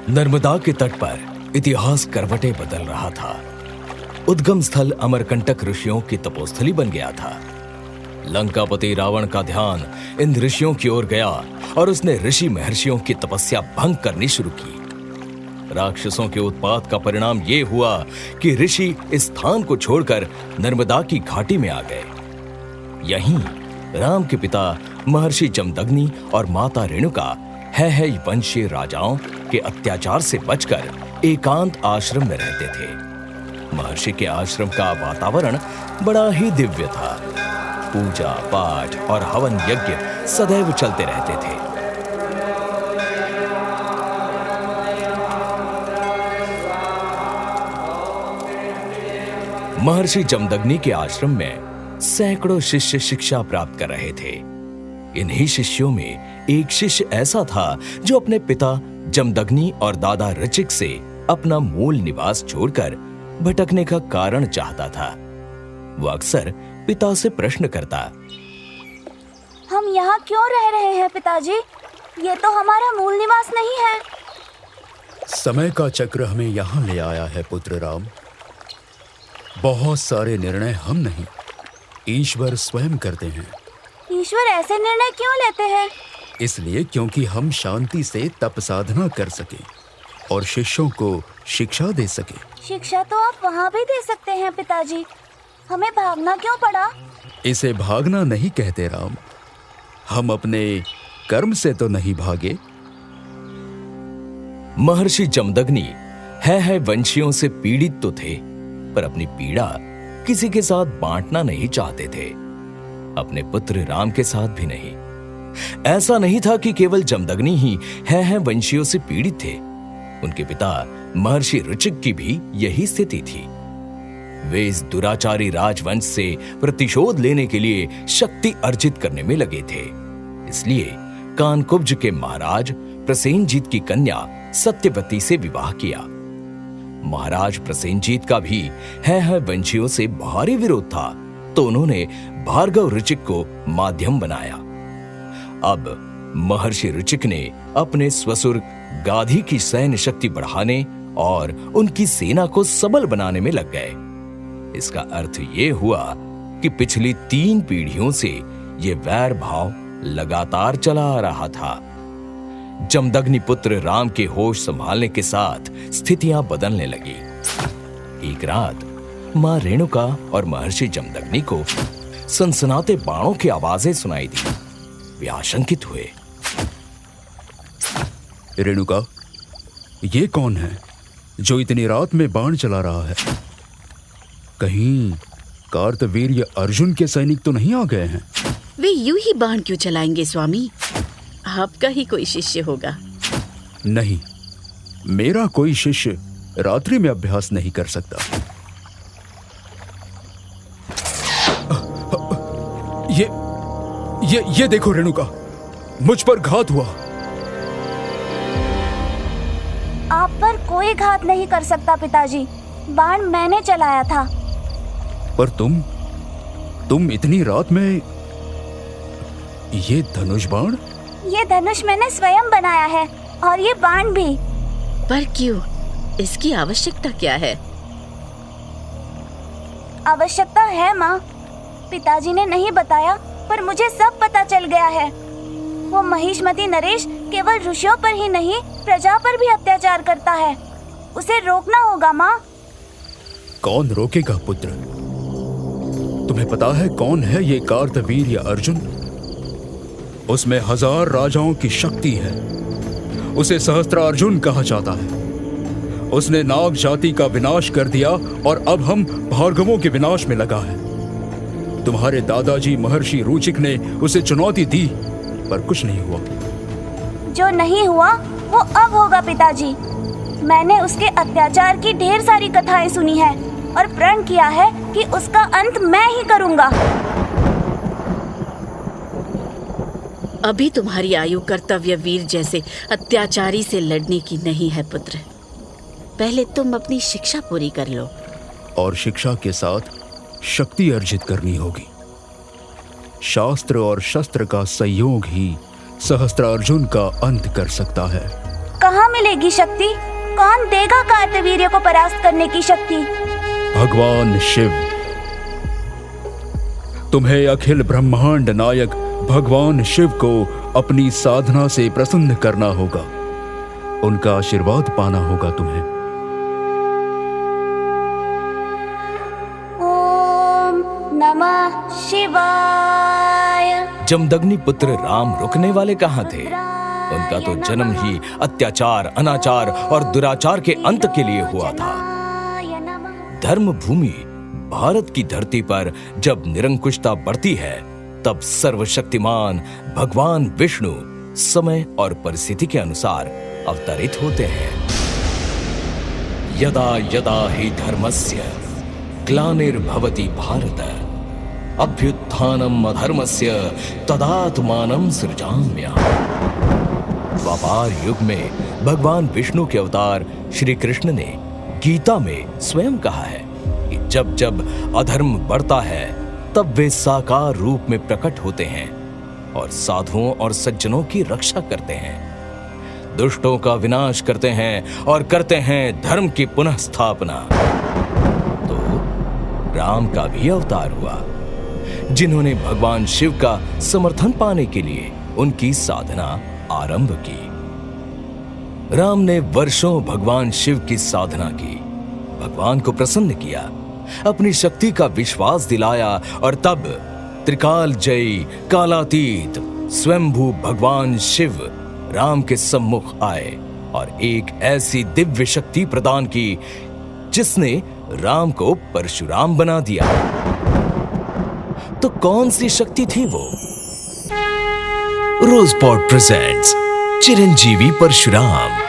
नर्मदा के तट पर इतिहास करवटें बदल रहा था। उद्गम स्थल अमरकंटक ऋषियों की तपोस्थली बन गया था। लंकापति रावण का ध्यान इन ऋषियों की ओर गया और उसने ऋषि महर्षियों की तपस्या भंग करनी शुरू की। राक्षसों के उत्पात का परिणाम यह हुआ कि ऋषि इस स्थान को छोड़कर नर्मदा की घाटी में आ गए। यहीं राम के पिता महर्षि जमदग्नि और माता रेणुका है वंशीय राजाओं के अत्याचार से बचकर एकांत आश्रम में रहते थे। महर्षि के आश्रम का वातावरण बड़ा ही दिव्य था। पूजा पाठ और हवन यज्ञ सदैव चलते रहते थे। महर्षि जमदग्नि के आश्रम में सैकड़ों शिष्य शिक्षा प्राप्त कर रहे थे। इन्हीं शिष्यों में एक शिष्य ऐसा था जो अपने पिता जमदग्नि और दादा ऋचिक से अपना मूल निवास छोड़कर भटकने का कारण चाहता था। वो अक्सर पिता से प्रश्न करता, हम यहाँ क्यों रह रहे हैं पिताजी? ये तो हमारा मूल निवास नहीं है। समय का चक्र हमें यहाँ ले आया है पुत्र राम। बहुत सारे निर्णय हम नहीं, ईश्वर स्वयं करते हैं। ईश्वर ऐसे निर्णय क्यों लेते हैं? इसलिए क्योंकि हम शांति से तप साधना कर सके और शिष्यों को शिक्षा दे सके। शिक्षा तो आप वहाँ भी दे सकते हैं पिताजी। हमें भागना क्यों पड़ा? इसे भागना नहीं कहते राम। हम अपने कर्म से तो नहीं भागे। महर्षि जमदग्नि है वंशियों से पीड़ित तो थे, पर अपनी पीड़ा किसी के साथ बांटना नहीं चाहते थे। अपने पुत्र राम के साथ भी नहीं। ऐसा नहीं था कि केवल जमदग्नि ही है वंशियों से पीड़ित थे। उनके पिता महर्षि ऋचिक की भी यही स्थिति थी। वे इस दुराचारी राजवंश से प्रतिशोध लेने के लिए शक्ति अर्जित करने में लगे थे। इसलिए कानकुब्ज के महाराज प्रसेनजीत की कन्या सत्यवती से विवाह किया। महाराज प्रसेनजीत का भी है वंशियों से भारी विरोध था, तो उन्होंने भार्गव ऋचिक को माध्यम बनाया। अब महर्षि ऋचिक ने अपने स्वसुर गाधी की सैन्य शक्ति बढ़ाने और उनकी सेना को सबल बनाने में लग गए। इसका अर्थ ये हुआ कि पिछली 3 पीढ़ियों से ये वैर भाव लगातार चला आ रहा था। जमदग्नि पुत्र राम के होश संभालने के साथ स्थितियां बदलने लगी। एक रात मां रेणुका और महर्षि जमदग्नि को सनसनाते बाणों की आवाजें सुनाई दी। वे आशंकित हुए। रेणुका, ये कौन है जो इतनी रात में बाण चला रहा है? कहीं कार्तवीर्य अर्जुन के सैनिक तो नहीं आ गए हैं? वे यूं ही बाण क्यों चलाएंगे स्वामी? आपका ही कोई शिष्य होगा। नहीं, मेरा कोई शिष्य रात्रि में अभ्यास नहीं कर सकता। ये देखो रेणुका, मुझ पर घात हुआ। आप पर कोई घात नहीं कर सकता पिताजी। बाण मैंने चलाया था। पर तुम इतनी रात में ये धनुष बाण? ये धनुष मैंने स्वयं बनाया है और ये बाण भी। पर क्यों? इसकी आवश्यकता क्या है? आवश्यकता है माँ। पिताजी ने नहीं बताया, पर मुझे सब पता चल गया है। वो महिष्मती नरेश केवल ऋषियों पर ही नहीं, प्रजा पर भी अत्याचार करता है। उसे रोकना होगा माँ। कौन रोकेगा पुत्र? तुम्हें पता है कौन है ये कार्तवीर्य अर्जुन? उसमें 1000 राजाओं की शक्ति है। उसे सहस्त्रार्जुन कहा जाता है। उसने नाग जाति का विनाश कर दिया और अब हम भार्गवों के विनाश में लगा है। तुम्हारे दादाजी महर्षि ऋचिक ने उसे चुनौती दी, पर कुछ नहीं हुआ। जो नहीं हुआ वो अब होगा पिताजी। मैंने उसके अत्याचार की ढेर सारी कथाएं सुनी है और प्रण किया है कि उसका अंत मैं ही करूंगा। अभी तुम्हारी आयु कर्तव्य वीर जैसे अत्याचारी से लड़ने की नहीं है पुत्र। पहले तुम अपनी शिक्षा पूरी कर लो। और शिक्षा के साथ शक्ति अर्जित करनी होगी। शास्त्र और शस्त्र का संयोग ही सहस्त्रार्जुन का अंत कर सकता है। कहाँ मिलेगी शक्ति? कौन देगा कार्तवीर्य को परास्त करने की शक्ति? भगवान शिव। तुम्हें अखिल ब्रह्मांड नायक भगवान शिव को अपनी साधना से प्रसन्न करना होगा। उनका आशीर्वाद पाना होगा तुम्हें। ओम नमः शिवाय। जमदग्नि पुत्र राम रुकने वाले कहाँ थे? उनका तो जन्म ही अत्याचार, अनाचार और दुराचार के अंत के लिए हुआ था। धर्म भूमि भारत की धरती पर जब निरंकुशता बढ़ती है, तब सर्वशक्तिमान भगवान विष्णु समय और परिस्थिति के अनुसार अवतरित होते हैं। यदा यदा हि धर्मस्य ग्लानिर्भवति भारत अभ्युत्थानम् अधर्मस्य तदात्मानं सृजाम्यहम्। द्वापर युग में भगवान विष्णु के अवतार श्री कृष्ण ने गीता में स्वयं कहा है कि जब जब अधर्म बढ़ता है, तब वे साकार रूप में प्रकट होते हैं और साधुओं और सज्जनों की रक्षा करते हैं, दुष्टों का विनाश करते हैं और करते हैं धर्म की पुनः स्थापना। तो राम का भी अवतार हुआ, जिन्होंने भगवान शिव का समर्थन पाने के लिए उनकी साधना आरंभ की। राम ने वर्षों भगवान शिव की साधना की, भगवान को प्रसन्न किया, अपनी शक्ति का विश्वास दिलाया और तब त्रिकाल जयी कालातीत स्वयंभू भगवान शिव राम के सम्मुख आए और एक ऐसी दिव्य शक्ति प्रदान की जिसने राम को परशुराम बना दिया। तो कौन सी शक्ति थी वो? रोजपॉट प्रेजेंट्स चिरंजीवी परशुराम।